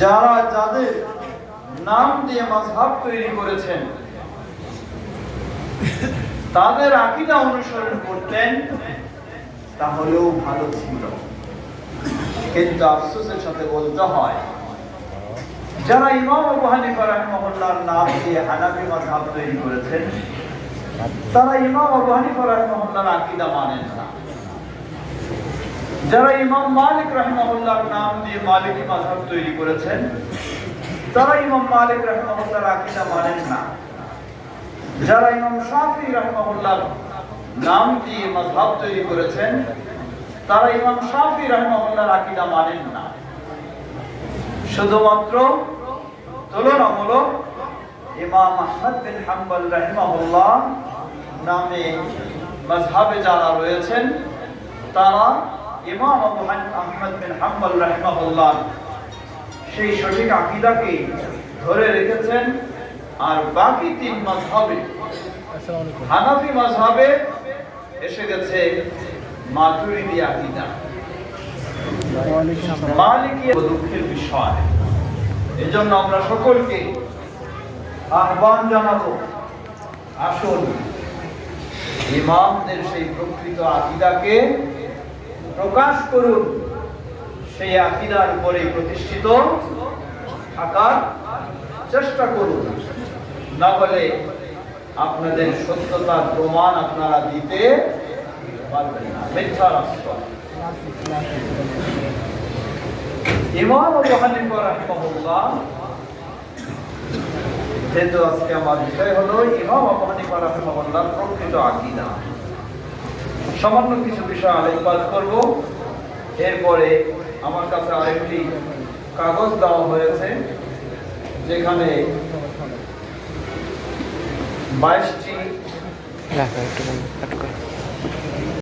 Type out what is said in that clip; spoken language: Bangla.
যারা যাদের নাম দিয়ে মাযহাব তৈরি করেছেন তাদের আকীদা অনুসরণ করতেন তাহলেও ভালো ছিল, কিন্তু আফসোসের সাথে বলতে হয় যারা ইমাম আবু হানিফা রাহিমাহুল্লাহর নাম দিয়ে হানাফি মাযহাব তৈরি করেছেন তারা ইমাম আবু হানিফা রাহিমাহুল্লাহর আকীদা মানেন না। যারা ইমাম মালিক রাহিমাহুল্লাহর নাম দিয়ে মালিকি মাযহাব তৈরি করেছেন তারা ইমাম মালিক রাহিমাহুল্লাহর আকীদা মানেন না। যারা ইমাম শাফিঈ রাহিমাহুল্লাহর নাম দিয়ে মাযহাব তৈরি করেছেন তারা ইমাম শাফিঈ রাহিমাহুল্লাহর আকীদা মানেন না। শুধুমাত্র তুলনামূলক ইমাম আহমদ বিন হাম্বল রাহিমাহুল্লাহ নামে মাযহাবে যারা রয়েছেন তারা ইমাম আবু আহমদ বিন হাম্বল রাহিমাহুল্লাহ সেই সঠিক আকীদাকে ধরে রেখেছেন। আর বাকি তিন মাযহাবে হানাফি মাযহাবে এসে গেছে মাতুরিদি আকীদা, মালিকি দুঃখের বিষয়। এজন্য আমরা সকলকে আহ্বান জানাবো, আসুন ইমামদের সেই প্রকৃত আকীদাকে প্রকাশ করুন, সেই আকীদার উপরে প্রতিষ্ঠিত থাকার চেষ্টা করুন, না হলে আপনাদের সত্যতার প্রমাণ আপনারা দিতে পারবেন না, মিথ্যার আশ্রয়। ইমাম আবু হানিফা রাহিমাহুল্লাহ, যেহেতু আজকে আমার বিষয় হলো ইমাম আবু হানিফা রাহিমাহুল্লাহর প্রকৃত আকীদা, সামান্য কিছু বিষয় আলোকপাত করব। এরপরে আমার কাছে আরেকটি কাগজ দেওয়া হয়েছে যেখানে 22টি